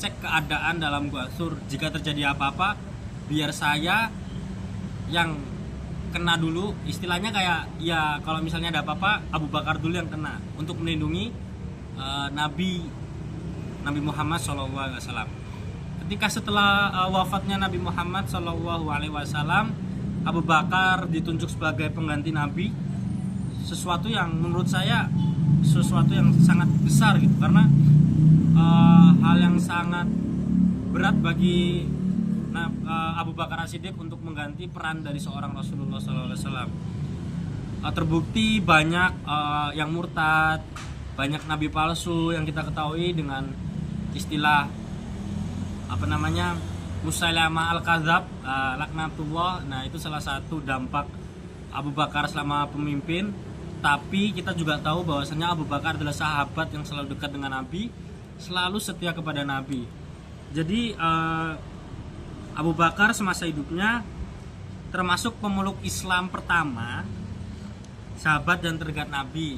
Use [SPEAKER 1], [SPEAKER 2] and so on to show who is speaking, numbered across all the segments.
[SPEAKER 1] mengecek keadaan dalam Gua Sur. Jika terjadi apa-apa, biar saya yang kena dulu. Istilahnya kayak ya kalau misalnya ada apa-apa, Abu Bakar dulu yang kena untuk melindungi Nabi Muhammad SAW. Ketika setelah wafatnya Nabi Muhammad SAW, Abu Bakar ditunjuk sebagai pengganti Nabi. Sesuatu yang menurut saya sesuatu yang sangat besar gitu, karena hal yang sangat berat bagi Abu Bakar As-Siddiq untuk mengganti peran dari seorang Rasulullah SAW. Terbukti banyak yang murtad, banyak nabi palsu yang kita ketahui dengan istilah Musailamah al-Kadzab, laknatullah. Nah, itu salah satu dampak Abu Bakar selama pemimpin. Tapi kita juga tahu bahwasanya Abu Bakar adalah sahabat yang selalu dekat dengan Nabi, selalu setia kepada Nabi. Jadi Abu Bakar semasa hidupnya termasuk pemeluk Islam pertama, sahabat dan terdekat Nabi.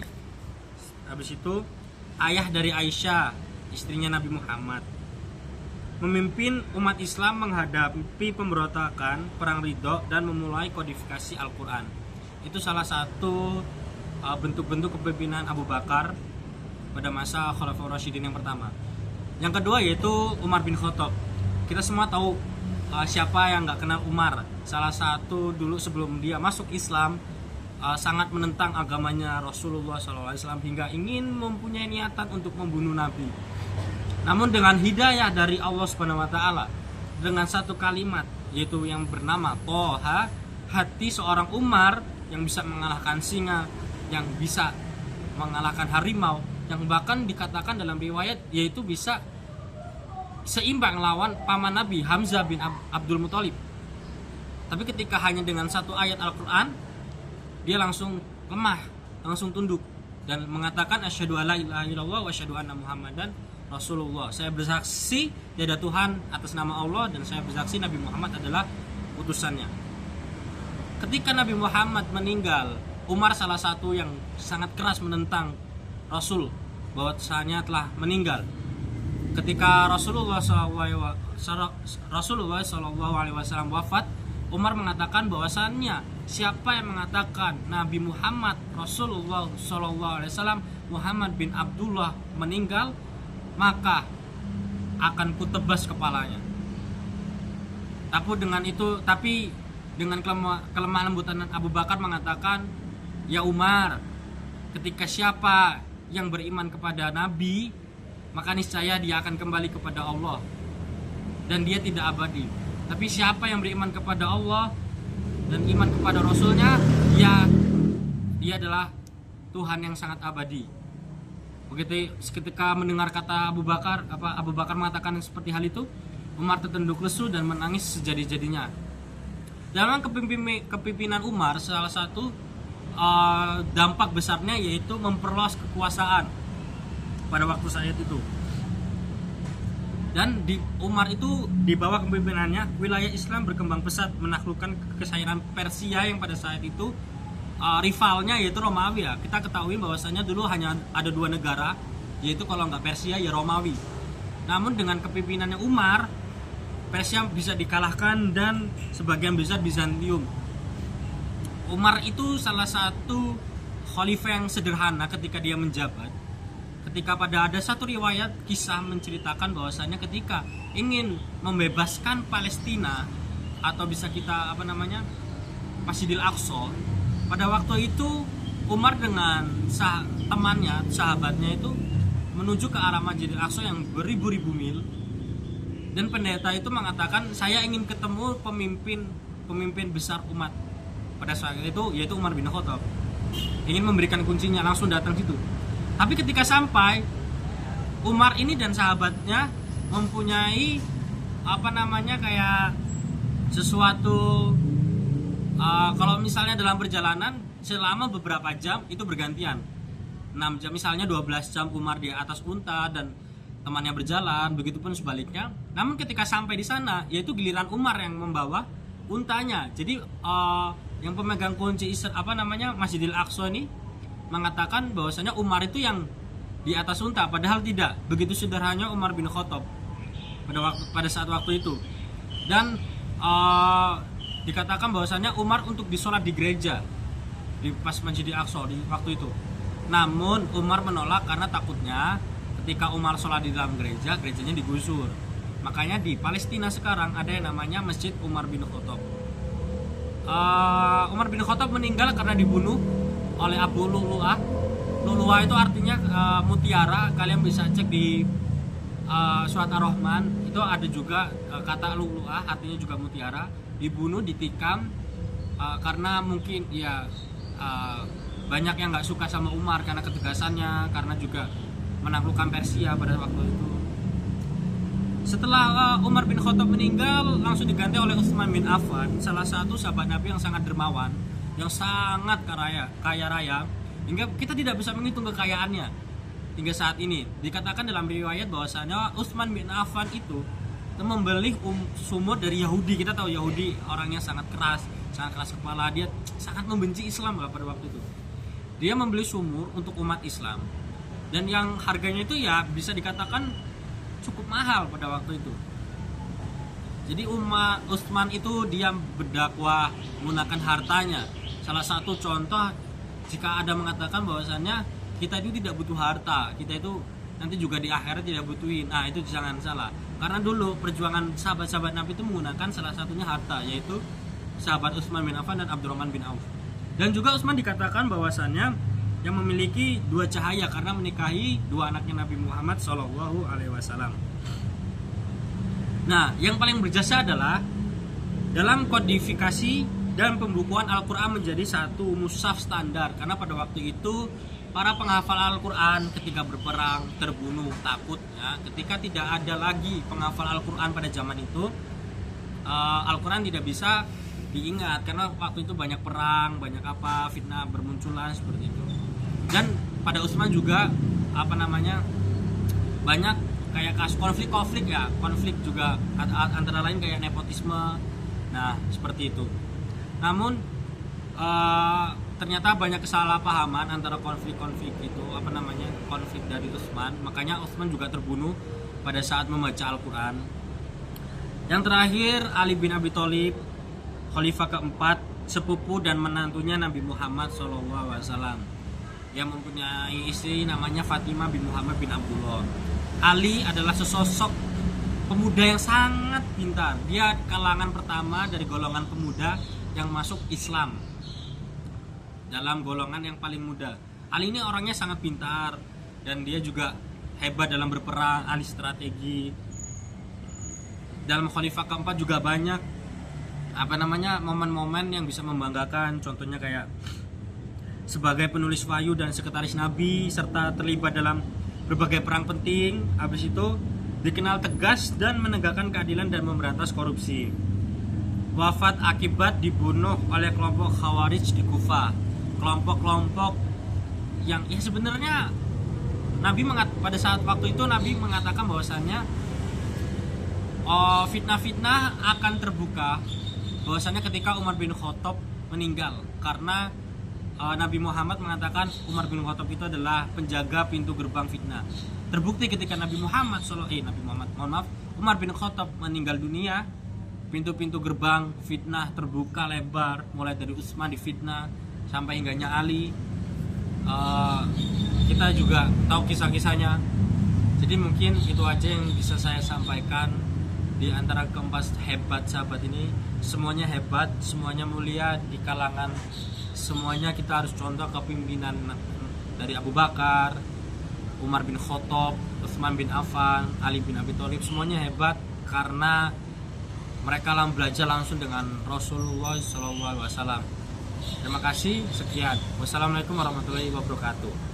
[SPEAKER 1] Habis itu ayah dari Aisyah, istrinya Nabi Muhammad. Memimpin umat Islam menghadapi pemberontakan, perang Ridho, dan memulai kodifikasi Al-Quran. Itu salah satu bentuk-bentuk kepemimpinan Abu Bakar pada masa Khulafaur Rasyidin yang pertama. Yang kedua yaitu Umar bin Khattab. Kita semua tahu siapa yang nggak kenal Umar. Salah satu dulu sebelum dia masuk Islam sangat menentang agamanya Rasulullah SAW hingga ingin mempunyai niatan untuk membunuh Nabi. Namun dengan hidayah dari Allah Subhanahu Wa Taala, dengan satu kalimat yaitu yang bernama Toha, hati seorang Umar yang bisa mengalahkan singa, yang bisa mengalahkan harimau, yang bahkan dikatakan dalam riwayat yaitu bisa seimbang lawan paman Nabi Hamzah bin Abdul Muthalib. Tapi ketika hanya dengan satu ayat Al-Quran, dia langsung lemah, langsung tunduk dan mengatakan asyhadu alla ilaha illallah wa asyhadu anna muhammadan rasulullah. Saya bersaksi tiada Tuhan atas nama Allah, dan saya bersaksi Nabi Muhammad adalah utusannya. Ketika Nabi Muhammad meninggal, Umar salah satu yang sangat keras menentang Rasul bahwasanya telah meninggal. Ketika Rasulullah SAW wafat, Umar mengatakan bahwasannya siapa yang mengatakan Nabi Muhammad Rasulullah SAW Muhammad bin Abdullah meninggal, maka akan kutebas kepalanya. Tapi dengan kelemah lembutan Abu Bakar mengatakan, ya Umar, ketika siapa yang beriman kepada Nabi, maka niscaya dia akan kembali kepada Allah dan dia tidak abadi. Tapi siapa yang beriman kepada Allah dan iman kepada Rasulnya, dia adalah Tuhan yang sangat abadi. Begitu ketika mendengar kata Abu Bakar mengatakan seperti hal itu, Umar tertunduk lesu dan menangis sejadi-jadinya. Dalam kepemimpinan Umar, salah satu dampak besarnya yaitu memperluas kekuasaan pada waktu saat itu. Dan di Umar itu, di bawah kepemimpinannya, wilayah Islam berkembang pesat, menaklukkan kekaisaran Persia yang pada saat itu rivalnya yaitu Romawi. Ya, kita ketahui bahwasanya dulu hanya ada dua negara, yaitu kalau nggak Persia ya Romawi. Namun dengan kepemimpinannya Umar, Persia bisa dikalahkan dan sebagian besar Bizantium. Umar itu salah satu khalifah yang sederhana ketika dia menjabat. Ketika ada satu riwayat kisah menceritakan bahwasanya ketika ingin membebaskan Palestina, atau bisa kita Masjidil Aqsa, pada waktu itu Umar dengan temannya, sahabatnya itu menuju ke arah Masjidil Aqsa yang beribu-ribu mil. Dan pendeta itu mengatakan, saya ingin ketemu pemimpin besar umat pada saat itu, yaitu Umar bin Khattab. Ingin memberikan kuncinya, langsung datang situ. Tapi ketika sampai, Umar ini dan sahabatnya mempunyai kayak sesuatu, kalau misalnya dalam perjalanan selama beberapa jam itu bergantian. 6 jam misalnya, 12 jam Umar di atas unta dan temannya berjalan, begitupun sebaliknya. Namun ketika sampai di sana, yaitu giliran Umar yang membawa untanya. Jadi yang pemegang kunci Masjidil Aqsa ini mengatakan bahwasanya Umar itu yang di atas unta, padahal tidak. Begitu sederhananya Umar bin Khattab. pada saat waktu itu. Dan dikatakan bahwasannya Umar untuk disolat di gereja di pas Masjidil Aqsa di waktu itu. Namun Umar menolak karena takutnya ketika Umar sholat di dalam gereja, gerejanya digusur. Makanya di Palestina sekarang ada yang namanya Masjid Umar bin Khattab. Umar bin Khattab meninggal karena dibunuh oleh Abu Lu'lu'ah. Lu'lu'ah itu artinya mutiara. Kalian bisa cek di surat Ar-Rahman, itu ada juga kata Lu'lu'ah artinya juga mutiara. Dibunuh, ditikam karena mungkin ya banyak yang nggak suka sama Umar karena ketegasannya, karena juga menaklukkan Persia pada waktu itu. Setelah Umar bin Khattab meninggal, langsung diganti oleh Utsman bin Affan, salah satu sahabat Nabi yang sangat dermawan, yang sangat kaya raya, hingga kita tidak bisa menghitung kekayaannya hingga saat ini. Dikatakan dalam riwayat bahwasanya Utsman bin Affan itu membeli sumur dari Yahudi. Kita tahu Yahudi orangnya sangat keras kepala, dia sangat membenci Islam lah pada waktu itu. Dia membeli sumur untuk umat Islam, dan yang harganya itu ya bisa dikatakan cukup mahal pada waktu itu. Jadi Utsman itu dia berdakwah menggunakan hartanya. Salah satu contoh, jika ada mengatakan bahwasannya kita itu tidak butuh harta, kita itu nanti juga di akhirat tidak butuhin. Nah, itu jangan salah. Karena dulu perjuangan sahabat-sahabat Nabi itu menggunakan salah satunya harta, yaitu sahabat Utsman bin Affan dan Abdurrahman bin Auf. Dan juga Utsman dikatakan bahwasannya yang memiliki dua cahaya karena menikahi dua anaknya Nabi Muhammad SAW. Nah, yang paling berjasa adalah dalam kodifikasi dan pembukuan Al-Quran menjadi satu mushaf standar. Karena pada waktu itu para penghafal Al-Quran ketika berperang terbunuh, takut ya, ketika tidak ada lagi penghafal Al-Quran pada zaman itu, Al-Quran tidak bisa diingat karena waktu itu banyak perang, banyak fitnah bermunculan seperti itu. Dan pada Utsman juga banyak kayak konflik ya, konflik juga antara lain kayak nepotisme. Nah, seperti itu. Namun ternyata banyak kesalahpahaman antara konflik itu konflik dari Utsman. Makanya Utsman juga terbunuh pada saat membaca Al-Quran. Yang terakhir, Ali bin Abi Thalib, khalifah keempat, sepupu dan menantunya Nabi Muhammad SAW, yang mempunyai istri namanya Fatimah bin Muhammad bin Abdullah. Ali adalah sesosok pemuda yang sangat pintar. Dia kalangan pertama dari golongan pemuda yang masuk Islam, dalam golongan yang paling muda. Ali ini orangnya sangat pintar dan dia juga hebat dalam berperang, ahli strategi. Dalam khalifah keempat juga banyak momen-momen yang bisa membanggakan. Contohnya kayak sebagai penulis wahyu dan sekretaris Nabi, serta terlibat dalam berbagai perang penting. Habis itu dikenal tegas dan menegakkan keadilan dan memberantas korupsi. Wafat akibat dibunuh oleh kelompok Khawarij di Kufah. Kelompok-kelompok yang ya sebenarnya pada saat waktu itu Nabi mengatakan bahwasannya fitnah-fitnah akan terbuka bahwasannya ketika Umar bin Khattab meninggal, karena Nabi Muhammad mengatakan Umar bin Khattab itu adalah penjaga pintu gerbang fitnah. Terbukti ketika Umar bin Khattab meninggal dunia, pintu-pintu gerbang fitnah terbuka lebar, mulai dari Utsman difitnah sampai hingganya Ali. Kita juga tahu kisah-kisahnya. Jadi mungkin itu aja yang bisa saya sampaikan. Di antara keempat hebat sahabat ini, semuanya hebat, semuanya mulia di kalangan. Semuanya kita harus contoh kepemimpinan dari Abu Bakar, Umar bin Khattab, Utsman bin Affan, Ali bin Abi Thalib. Semuanya hebat karena mereka belajar langsung dengan Rasulullah SAW. Terima kasih, sekian. Wassalamualaikum warahmatullahi wabarakatuh.